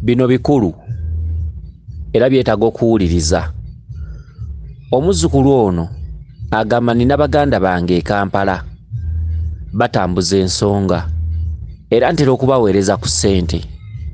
Bino bikulu era byetaaga okuwuliriza. Omuzzukulu ono agamba nina baganda bange e Kampala batambuza ensonga era ntera okubaweereza ku ssente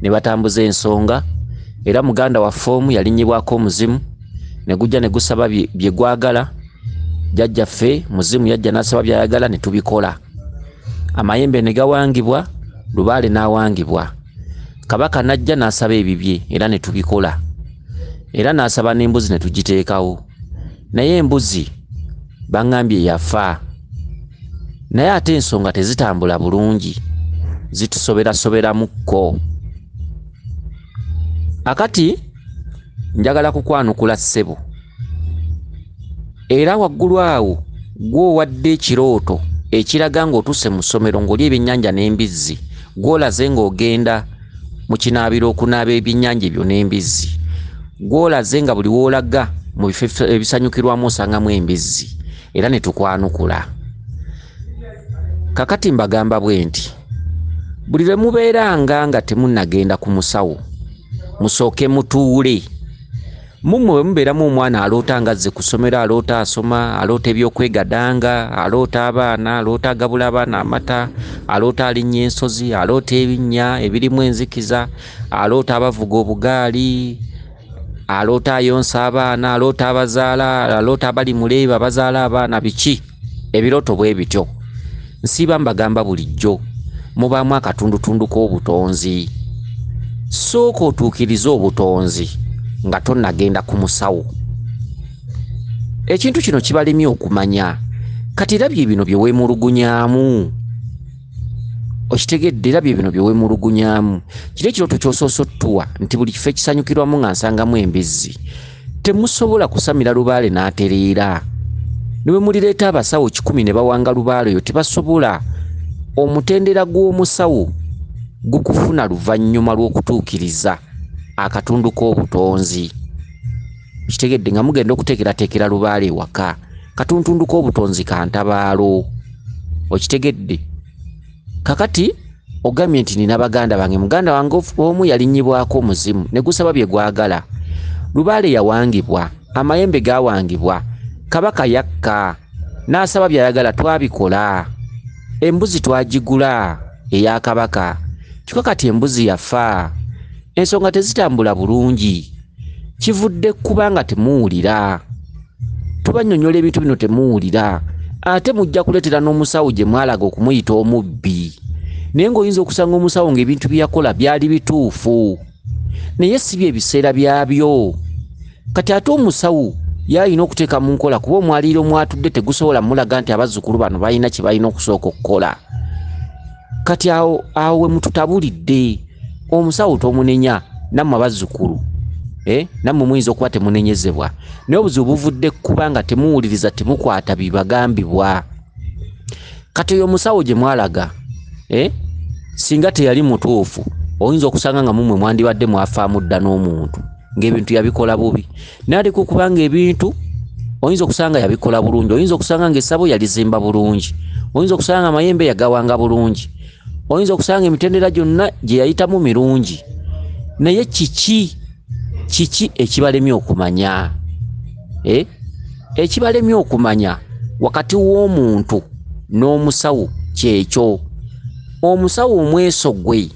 ne batambuza ensonga era muganda wa foomu yalinyibwako omuzimu ne gujja ne gusaba bye gwagala. Jjajjaffe muzimu yajja n'asaba byayagala ne tubikola. Amayembe ne gawangibwa, Lubaale n'awangibwa. Kabaka najja n'asaba ebibye era ne tubikola. Era n'asaba n'embuzi ne tugiteekawo. Naye embuzi bangambye yafa. Naye ate ensonga tezitambula bulungi, zitusoberasoberamukko. Akati njagala kukwanukula ssebo. Era waggulu awo gw'owadde ekirooto ekiraga ng'otuuse mu ssomero ng'oli ebyennyanja n'embizzi, gw'olaze ng'ogenda mu kinaabiro okunaaba ebyennyanja ebyo n'embizzi, gw'olaze nga buli w'olaga mu bifo ebisanyukirwamu osangamu embizzi, era ne tukwanukula. Kakati mbagamba bwe nti buli lwe mubeeranga nga temunnagenda ku musawo musooke mutuule. Mummwe bwe mubeeramu omwana aloota nga azze ku ssomero, aloota asoma, aloota ebyokwegadanga, aloota abaana, aloota agabula abaana amata, aloota alinnya ensozi, aloota ebinnya ebirimu enzikiza, aloota abavuga obugaali, aloota ayonsa abaana, aloota abazaala, aloota abali muleeba bazaala abaana. Biki ebirooto bwe bityo? Nsiiba mbagamba bulijjo mubaamu akatundutundu k'obutonzi. Sooka otuukirize obutonzi nga tonnagenda ku musawo. Ekintu kino kibalemye okumanya. Kati era bye bino bye weemulugunyaamu. Okitegedde, era bye bino bye weemulugunyaamu. Kiri ekirooto ky'osoose ottuwa nti buli kifo ekisanyukirwamu nga nsangamu embizzi. Temusobola kusamira Lubaale n'atereera. Ne bwe mulireeta abasawo 10 ne bawanga Lubaale oyo tebasobola. Omutendera gw'omusawo gukufuna luvannyuma lw'okutuukiriza akatundu k'obutonzi. Kitegedde nga mugenda okuteekerateekera Lubaale ewaka. Katuntundu k'obutonzi ka ntabaalo. Okitegedde? Kakati ogambye nti nina baganda bange. Muganda wange omu yalinnyibwako omuzimu ne gusaba bye gwagala. Lubaale yawangibwa, amayembe gawangibwa, Kabaka yakka n'asaba byayagala, twabikola. Embuzi twagigula eya Kabaka. Kyokka kati embuzi yafa. Ensonga tezitambula bulungi. Kivudde kubanga temuwulira. Tubannyonnyola ebintu bino temuwulira. Ate mujja kuleetera n'omusawo gye mwalaga okumuyita omubbi. Naye ng'oyinza okusanga omusawo ng'ebintu bye yakola byali bituufu. Naye si bye biseera byabyo. Kati ate omusawo yalina okuteeka mu nkola, kuba omwaliiro mwatudde tegusobola mulaga nti abazzukulu bano balina kye balina okusooka okukola. Kati awo we mututabulidde. Omusawo tomunenya, nammwe abazzukulu nammwe muyinza okuba temunenyezebwa. Naye obuzibu buvudde kubanga temuwuliriza, temukwata bibagambibwa. Kati oyo omusawo gye mwalaga singa teyali mutuufu, oyinza okusanga nga mumwe mwandibadde mwafaamu dda n'omuntu ng'ebintu yabikola bubi. Naye ate kubanga ebintu oyinza okusanga yabikola bulungi. Oyinza okusanga ng'essabo yalizimba bulungi. Oyinza okusanga amayembe yagawanga bulungi. Oyinza okusanga emitendera gyonna gye yayitamu mirungi. Naye kiki ekibalemye okumanya? Ekibalemye okumanya wakati w'omuntu n'omusawo kyekyo. Omusawo omweso gwe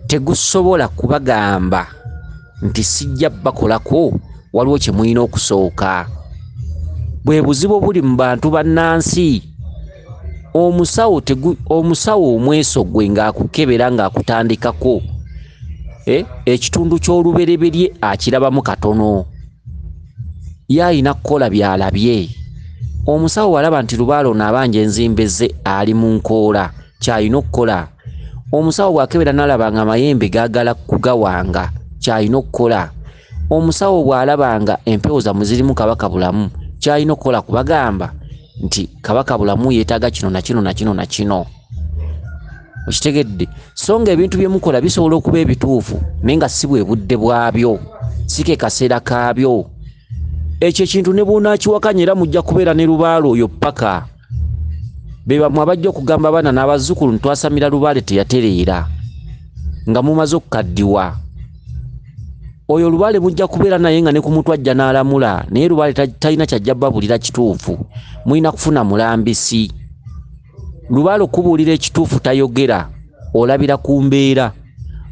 tegusobola kubagamba nti sijja bakolako, waliwo kye mulina okusooka. Bwe buzibu buli mu bantu bannansi. Omusawo omweso gwe ng'akukebera ng'akutandikako ekitundu ky'olubereberye akirabamu katono. Yalina kukola byalabye. Omusawo walaba nti Lubaale ono abanja enzimbe ze ali mu nkoola, kyalina okukola. Omusawo bw'akebera n'alaba nga amayembe gaagala kugawanga, kyalina okukola. Omusawo bw'alaba nga empewo zammwe zirimu Kabaka bulamu, kyalina okukola kubagamba nti Kabaka bulamu yeetaaga kino na kino na kino na kino. Okitegedde? So nga ebintu bye mukola bisobola okuba ebituufu naye nga si bwe budde bwabyo, si ke kaseera kaabyo. Ekyo ekintu ne bw'onaakiwakanya era mujja kubeera ne Lubaale oyo paka. Be bamwe abajja okugamba abaana n'abazzukulu ntwasamira Lubaale teyatereera. nga mumaze okukaddiwa. Oyo Lubaale mujja kubeera naye nga ne ku mutwe ajja n'alamula, naye Lubaale talina kyajja babulira kituufu. Mulina kufuna mulambisi. Lubaale okubuulira ekituufu tayogera, olabira ku mbeera.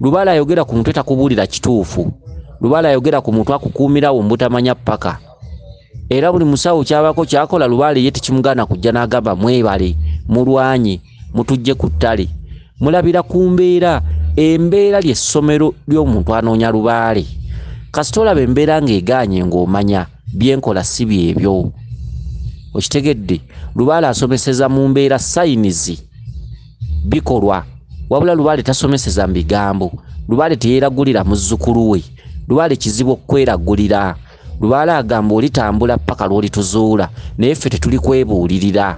Lubaale ayogera ku mutwe takubuulira kituufu. Lubaale ayogera ku mutwe akukuumirawo mbutamanya ppaka. Era buli musawo kyabako kyakola Lubaale ye tekimugaana kujja n'agamba mwebale, mulwanye, mutujje ku ttale. Mulabira ku mbeera. Embeera ly'essomero ly'omuntu anoonya Lubaale. Kasita olaba embeera ng'egaanye ng'omanya byenkola si byebyo. Okitegedde? Lubaale asomeseza mu mbeera sayinizi bikolwa. Wabula Lubaale tasomeseza mu bigambo. Lubaale teyeeragulira muzzukulu we. Lubaale kizibu okweragulira. Lubaale agamba olitambula ppaka lw'olituzuula, naye ffe tetuli kwebuulirira.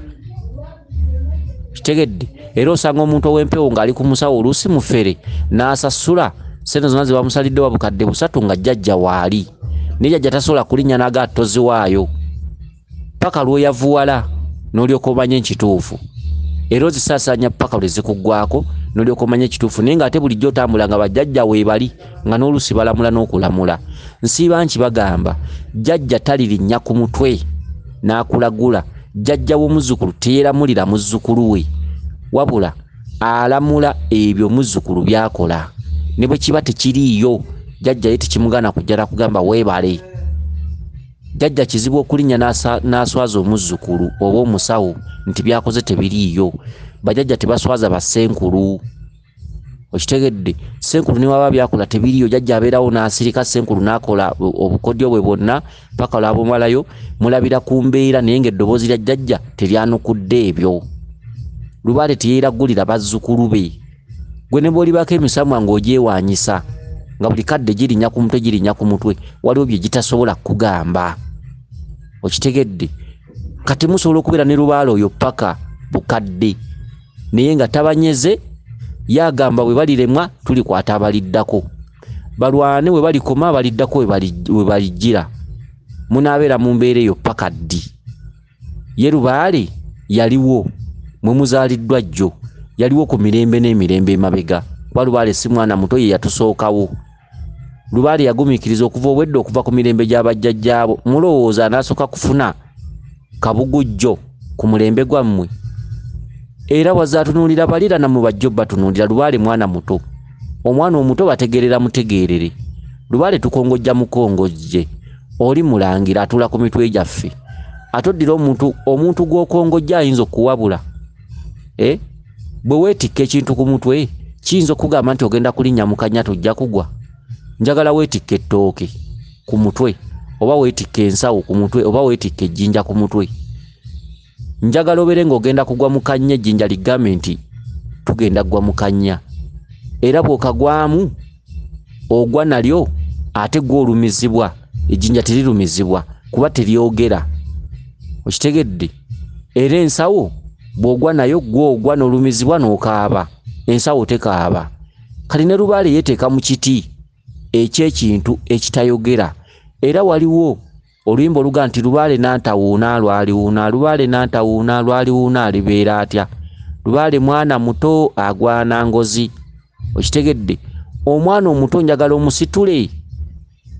Kitegedde? Era osanga omuntu ow'empewo ng'ali ku musawo oluusi mufere n'asasula sente zonna ze bamusalidde wa bukadde 3 nga jjajja waali. Ne jjajja tasobola kulinnya n'aga toziwaayo. Ppaka lw'oyavuwala n'olyoka omanya ekituufu. Era ozisaasaanya ppaka lwe zikuggwako n'olyoka omanya ekituufu. Naye ng'ate bulijjo otambula nga bajjajja weebali nga n'oluusi balamula n'okulamula. Nsiiba nki bagamba jjajja talirinnya ku mutwe n'akulagula. Jjajja w'omuzzukulu teyeeramulira muzzukulu we. Wabula alamula ebyo muzzukulu byakola. Ne bwe kiba tekiriiyo jjajja ye tekimugaana kujja kugamba weebale. Jjajja kizibu okulinnya n'aswaza omuzzukulu oba omusawo nti byakoze tebiriiyo. Bajjajja tebaswaza bassenkulu. Okitegedde? Senkulu ne waba byakola tebiriiyo, jjajja abeerawo n'asirika senkulu n'akola obukodyo bwe bwonna paka lwabumalayo. Mulabira ku mbeera naye ng'eddoboozi lya jjajja teryanukudde ebyo. Lubaale teyeeragulira bazzukulu be. Gwe ne bw'olibako emisamwa ng'ogyewaanyisa nga buli kadde girinnya ku mutwe girinnya ku mutwe, waliwo bye gitasobola kugamba. Okitegedde? Kati musobola okubeera ne Lubaale oyo paka bukadde naye nga tabanyeze, yagamba bwe baliremwa tulikwata abaliddako. Balwane we balikoma abaliddako we balijjira. Munaabeera mu mbeera eyo paka ddi. Ye Lubaale yaliwo mwe muzaaliddwa jjo, yaliwo ku mirembe n'emirembe emabega. Kuba Lubaale si mwana muto, ye yatusookawo. Lubaale yagumiikiriza okuva obwedda okuva ku mirembe gy'abajjajjaabo. Mulowooza anasooka kufuna kabugujjo ku mulembe gwammwe? Era wazatunuulira balira na mu bajjo batunuulira. Lubaale mwana muto. Omwana omuto bategerera mutegerere. Lubaale tukongojja mukongojje. Oli mulangira atula ku mitwe gyaffe. Atoddira omuntu gw'okongojja ayinza okuwabula. Bwe weetikka ekintu ku mutwe kiyinza okugamba nti ogenda kulinnya mu kannya tojja kugwa. Njagala weetikka ettooke ku mutwe, oba weetikka ensawo ku mutwe, oba weetikka ejjinja ku mutwe. Njagala obeere ng'ogenda kugwa mu kannya, ejjinja ligambe nti tugenda kugwa mu kannya. Era bw'okagwamu ogwa nalyo ate gw'olumizibwa, ejjinja terirumizibwa kuba teryogera. Okitegedde? Era ensawo bw'ogwa nayo gw'ogwa n'olumizibwa n'okaaba, ensawo tekaaba. Kati ne Lubaale yeeteeka mu kiti eky'ekintu ekitayogera. Era waliwo oluyimba oluga nti Lubaale n'antawuuna lwaliwuuna, Lubaale n'antawuuna lwaliwuuna alibeera atya. Lubaale mwana muto agwana ngozi. Okitegedde? Omwana omuto njagala omusitule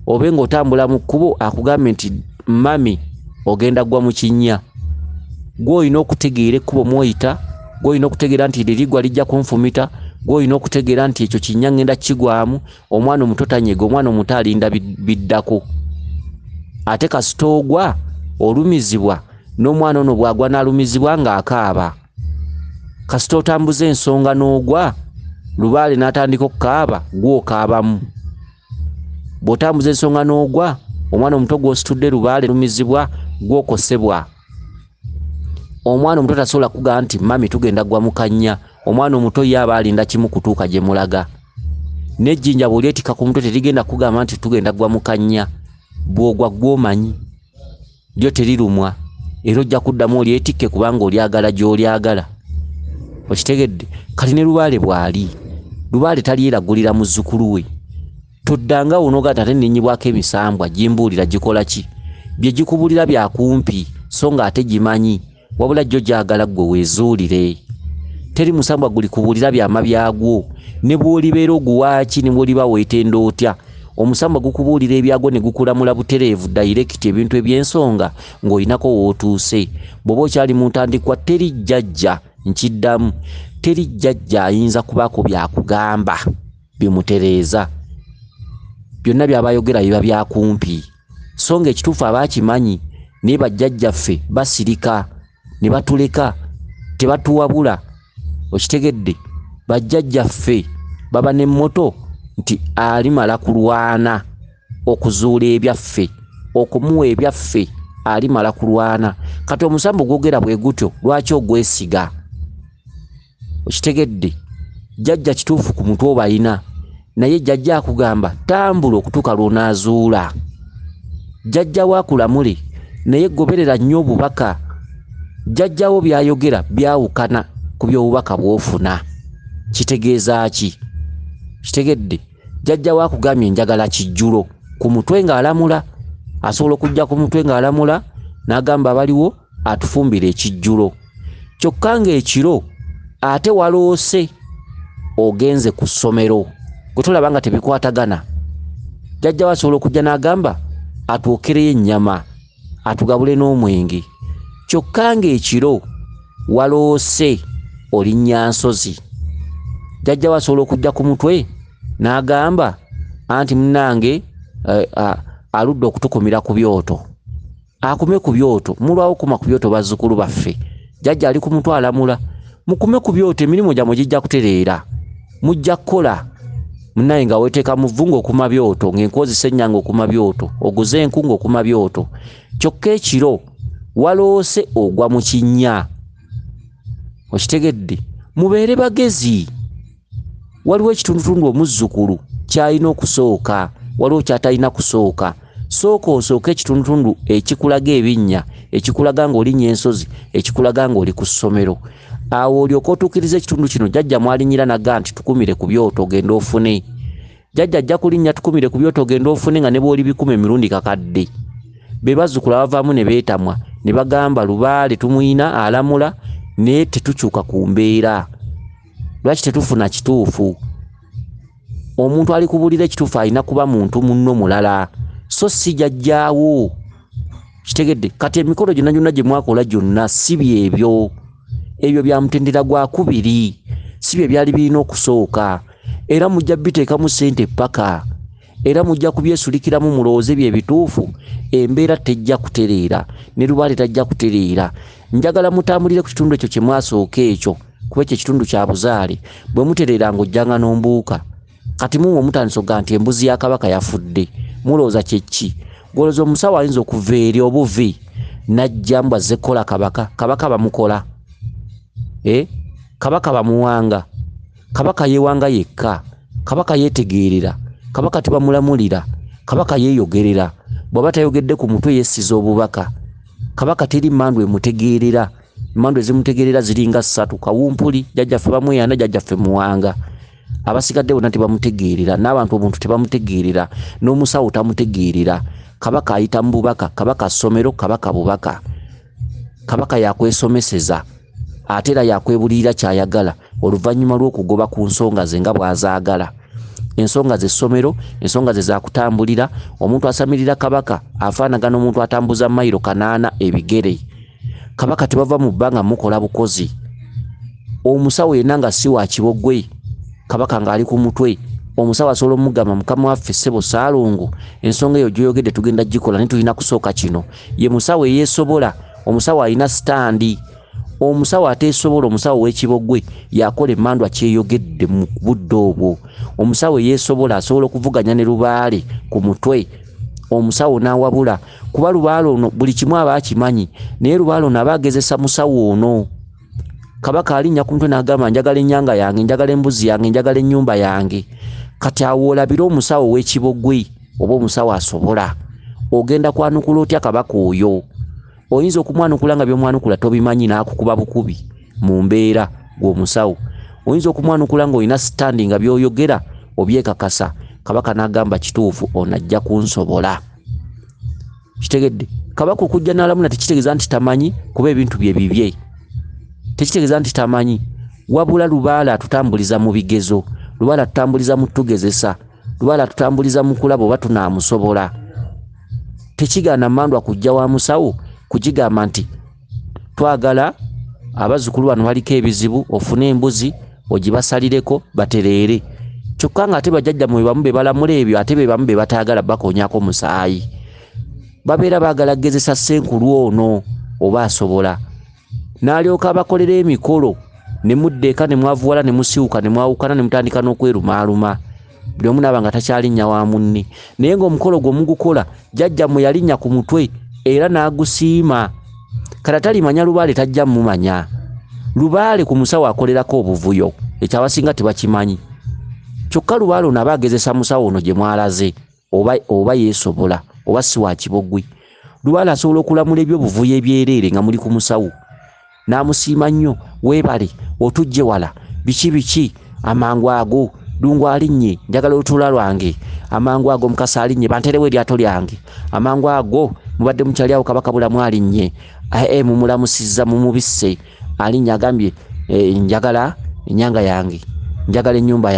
obe ng'otambula mu kkubo akugambe nti mami ogenda gwa mu kinnya. Gw'olina okutegeera ekkubo mw'oyita, gw'olina okutegeera nti lirigwa lijja kunfumita, gw'olina okutegeera nti ekyo kinnya ngenda kigwamu. Omwana omuto tanyega, omwana omuto alinda biddako. Ate kasita ogwa olumizibwa, n'omwana ono bw'agwa n'alumizibwa ng'akaaba. Kasita otambuza ensonga n'ogwa, Lubaale n'atandika okukaaba, gw'okaabamu. Bw'otambuza ensonga n'ogwa, omwana omuto gw'ositudde Lubaale lumizibwa, gw'okosebwa. Omwana omuto tasobola kugamba nti mami tugenda gwa mu kannya. Omwana omuto ye aba alinda kimu kutuuka gye mulaga. N'ejjinja bw'olyetikka ku mutwe terigenda kugamba nti tugenda gwa mu kannya. Bw'ogwa gw'omanyi lyo terirumwa, era ojja kuddamu olyetikke kubanga olyagala gy'olyagala. Okitegedde? Kati ne Lubaale bw'ali, Lubaale talyeragulira muzzukulu we. Toddanga onogata ate nennyibwako emisambwa gimbuulira gikola ki? Bye gikubuulira bya kumpi so nga ate gimanyi, wabula jjo gyagala ggwe weezuulire. teri musambwa guli kubulira byama byagwo ne bwolibeera oguwaaki ne bwoliba weetenda otya omusambwa gukubulira ebyagwo ne gukulamula butereevu direct ebintu eby'ensonga ng'olinako wootuuse bw'oba okyali mu ntandikwa teri jjajja nkiddamu teri jjajja ayinza kubaako byakugamba bimutereeza byonna byabayogera biba byakumpi so nga ekituufu abaakimanyi naye bajjajjaffe basirika ne batuleka tebatuwabula okitegedde bajjajjaffe baba n'emmoto nti alimala kulwana okuzuula ebyaffe okumuwa ebyaffe alimala kulwana kati omusambo gwogera bwe gutyo lwaki ogwesiga okitegedde jjajja kituufu ku mutwe obayina naye jjajja akugamba tambula okutuuka lw'onaazuula jjajja waakulamule naye goberera nnyo obubaka jjajjawo byayogera byawukana ku by'obubaka bw'ofuna kitegeeza ki kitegedde jjajja waakugambye njagala kijjulo ku mutwe ng'alamula asobola okujja ku mutwe ng'alamula n'agamba baliwo atufumbira ekijjulo kyokka ng'ekiro ate waloose ogenze ku ssomero gwe tolaba nga tebikwatagana jjajja wasobola okujja n'agamba atwokereyo ennyama atugabule n'omwenge kyokka ng'ekiro waloose olinnya nsozi jjajja wasobola okujja ku mutwe n'agamba anti munnange aludde okutukumira ku byoto akume ku byoto mulwawo kuma ku byoto bazzukulu baffe jjajja ali ku mutwe alamula mukume ku byoto emirimu gyammwe gijja kutereera mujja kukola munnange nga weeteeka mu vvu ng'okuma byoto ng'enkozesa ennyanga okuma byoto oguze enku ng'okuma byoto kyokka ekiro waloose ogwa mu kinnya okitegedde mubeere bagezi waliwo ekitundutundu omuzzukulu kyalina okusooka waliwo kyatalina kusooka sooka osooka ekitundutundu ekikulaga ebinnya ekikulaga ng'olinnya ensozi ekikulaga ng'oli ku ssomero awo olyoka otuukiriza ekitundu kino jjajja mwalinyira naga nti tukumire ku byoto ogenda ofune jjajja ajja kulinnya tukumire ku byoto ogenda ofune nga ne bw'oli bikumi emirundi kakadde be bazzukulu abavaamu ne beetamwa ne bagamba Lubaale tumuyina alamula naye tetukyuka ku mbeera lwaki tetufuna kituufu omuntu ali kubulira ekituufu alina kuba muntu munno mulala so si jjajjaawo kitegedde kati emikolo gyonna gyonna gye mwakola gyonna si byebyo ebyo bya mutendera gwa kubiri si bye byali birina okusooka era mujja biteekamu ssente paka era mujja kubyesulikiramu mulowooze bye bituufu embeera tejja kutereera ne Lubaale tajja kutereera njagala mutambulire ku kitundu ekyo kye mwasooka ekyo kuba ekyo ekitundu kya buzaale bwe mutereera ng'ojjanga n'ombuuka kati muwe omutandisa oga nti embuzi ya kabaka yafudde mulowooza kyeki gwolooza omusawo ayinza okuva eri obuvi najja mbw azze kukola kabaka bamukola kabaka bamuwanga kabaka yeewanga yekka kabaka yeetegeerera kabaka tebamulamulira kabaka yeeyogerera bw'aba tayogedde ku mutwe yessiza obubaka kabaka teri mmandu emutegeerera emmandu ezimutegeerera ziringa 3 kawumpuli jjajjaffe bamweyana jjajjaffe muwanga abasigadde bonna tebamutegeerera n'abantu obuntu tebamutegeerera n'omusawo tamutegeerera kabaka ayita mu bubaka kabaka ssomero kabaka bubaka kabaka yakwesomeseza ate era yakwebulirira kyayagala oluvannyuma lw'okugoba ku nsonga ze nga bw'azaagala ensonga ze ssomero ensonga ze zakutambulira omuntu asamirira kabaka afaanagana omuntu atambuza mayiro 8 ebigere kabaka tebava mu bbanga mukola bukozi omusawo yenna nga si wa kibogwe kabaka ng'ali ku mutwe omusawo asobola omugamba mukama waffe ssebo Saalongo ensonga eyo gyoyogedde tugenda gikola netulina kusooka kino ye musawo eyeesobola omusawo alina sitandi omusawo ateesobola omusawo w'ekibogwe yakola emmandu akyeyogedde mu budde obwo omusawo yeesobola asobola okuvuganya ne Lubaale ku mutwe omusawo n'awabula kuba Lubaale ono buli kimu aba akimanyi naye Lubaale ono aba agezesa musawo ono kabaka alinnya ku mutwe n'agamba njagala ennyanga yange njagala embuzi yange njagala ennyumba yange kati awo olabira omusawo w'ekibogwe oba omusawo asobola ogenda kwanukula otya kabaka oyo oyinza okumwanukula nga by'omwanukula tobimanyi n'akukuba bukubi mu mbeera gw'omusawo oyinza okumwanukula ng'olina sitandi nga by'oyogera obyekakasa kabaka n'agamba kituufu ono ajja kunsobola kitegedde kabaka okujja n'alamula tekitegeeza nti tamanyi kuba ebintu bye bibye tekitegeeza nti tamanyi wabula Lubaale atutambuliza mu bigezo, Lubaale atutambuliza mu tugezesa, Lubaale atutambuliza mu kulaba oba tunaamusobola. Tekigaana Mandwa kujja wa musawo kugigamba nti twagala abazzukulu bano baliko ebizibu, ofune embuzi ogibasalireko batereere. Kyokka nga ate bajjajja mwe bamu be balamula ebyo, ate be bamu be bataagala bakonyaako musaayi. Babeera baagala gezesa Ssenkulu ono oba asobola. N'alyoka abakolera emikolo ne muddeeka ne mwavuwala ne musiwuka ne mwawukana ne mutandika n'okwerumaaluma. Buli omu n'aba nga takyalinnya wa munne. Naye ng'omukolo gwe mugukola jjajja mwe yalinnya ku mutwe era n'agusiima. Kala talimanya Lubaale tajja mumanya. Lubaale ku musawo akolerako obuvuyo, ekyo abasinga tebakimanyi. Kyokka Lubaale ono aba agezesa musawo ono gye mwalaze oba yeesobola oba si wa kibogwi. Lubaale asobola okulamula ebyobuvuyo ebyereere nga muli ku musawo. N'amusiima nnyo, weebale otujje wala, biki amangu ago Lungu alinnye njagala olutula lwange, amangu ago Mukasa alinnye banterewo eryato lyange, amangu ago mubadde mukyali awo Kabaka Bulamu alinnye, mumulamusizza mumubisse, alinnye agambye njagala ennyanga yange, njagala ennyumba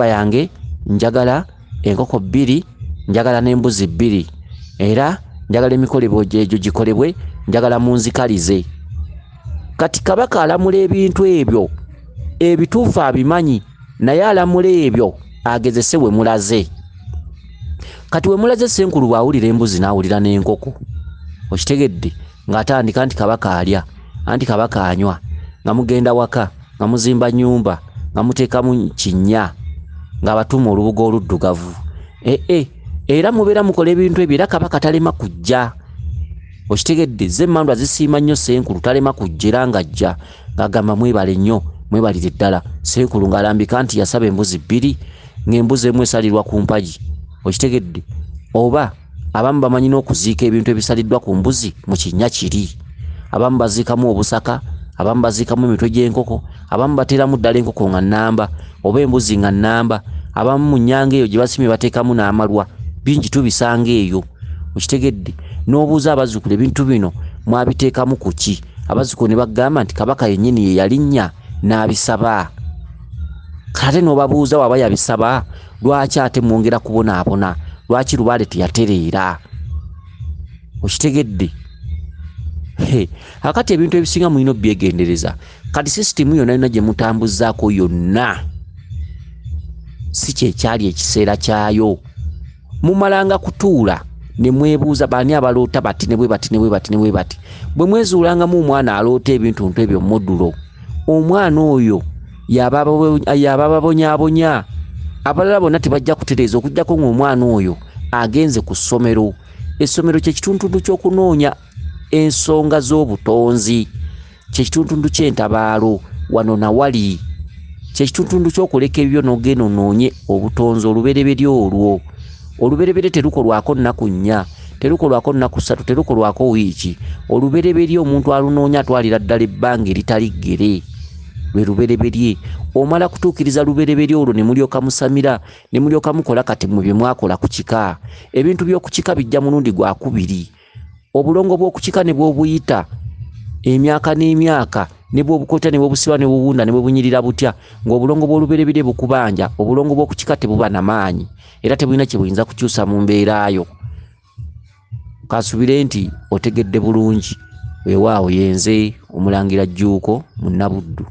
yange njagala enkoko 2, njagala n'embuzi 2, era njagala emikolebwa egyo gikolebwe, njagala munzikalize. Kati Kabaka alamula ebintu ebyo ebituufu abimanyi, naye alamula ebyo agezese we mulaze. Kati we mulaze Ssenkulu bw'awulira embuzi n'awulira n'enkoko, okitegedde ng'atandika nti Kabaka alya, anti Kabaka anywa, nga mugenda waka, nga muzimba nnyumba, nga muteekamu kinnya, ng'abatuma olubugo oluddugavu. Era mubeera mukola ebintu ebyo era Kabaka talema kujja. Okitegedde ze Mandwa zisiima nnyo Ssenkulu, talema kujja era ng'ajja ng'agamba mwebale nnyo, mwebalire ddala. Ssenkulu ng'alambika nti yasaba embuzi 2, ng'embuzi emu esalirwa ku mpagi. Okitegedde? Oba abamu bamanyi n'okuziika ebintu ebisaliddwa ku mbuzi mu kinnya kiri. Abamu baziikamu obusaka, abamu baziikamu emitwe gy'enkoko, abamu bateeramu ddala enkoko nga nnamba oba embuzi nga nnamba, abamu mu nnyanga eyo gye basimye bateekamu n'amalwa. Bingi tubisanga eyo. Okitegedde? N'obuuza abazzukulu ebintu bino mwabiteekamu ku ki? Abazzukulu ne bagamba nti Kabaka yennyini ye yalinnya n'abisaba. Kate n'obabuuza waba yabisaba, lwaki ate mwongera kubonaabona? Lwaki Lubaale teyatereera? Okitegedde? Akati ebintu ebisinga mulina obyegendereza. Kati sisitimu yonna gye mutambuzaako yonna si kyekyali ekiseera kyayo. Mumalanga kutuula ne mwebuuza baani abaloota bati ne bwe bati. Bwe mwezuulangamu omwana aloota ebintu ebyo modulo, omwana oyo yabababonyaabonya. Abalala bonna tebajja kutereeza okujjako ng'omwana oyo agenze ku ssomero. Essomero kye kitundu ky'okunoonya ensonga z'obutonzi, kye kitundu ky'entabaalo wano na wali, kye kitundu ky'okuleka ebyo n'ogenda onoonye obutonzi olubereberye olwo. Olubereberye terukolwako nnaku 4, terukolwako nnaku 3, terukolwako wiiki. Olubereberye omuntu alunoonya atwalira ddala ebbanga eritali ggere. Lwe lubereberye. Omala kutuukiriza lubereberye olwo ne mulyoka musamira, ne mulyoka mukola kati mu bye mwakola ku kika. Ebintu by'oku kika bijja mulundi gwa 2. Obulongo bw'oku kika ne bw'obuyita emyaka n'emyaka, ne bw'obukota ne bw'obusiba ne bw'obunda ne bw'obunyirira butya, ng'obulongo bw'olubereberye bukubanja, obulongo bw'oku kika tebuba na maanyi era tebulina kye buyinza kukyusa mu mbeerayo. Kasubire nti otegedde bulungi. Weewaawo yenze Omulangira Jjuuko Munnabuddu.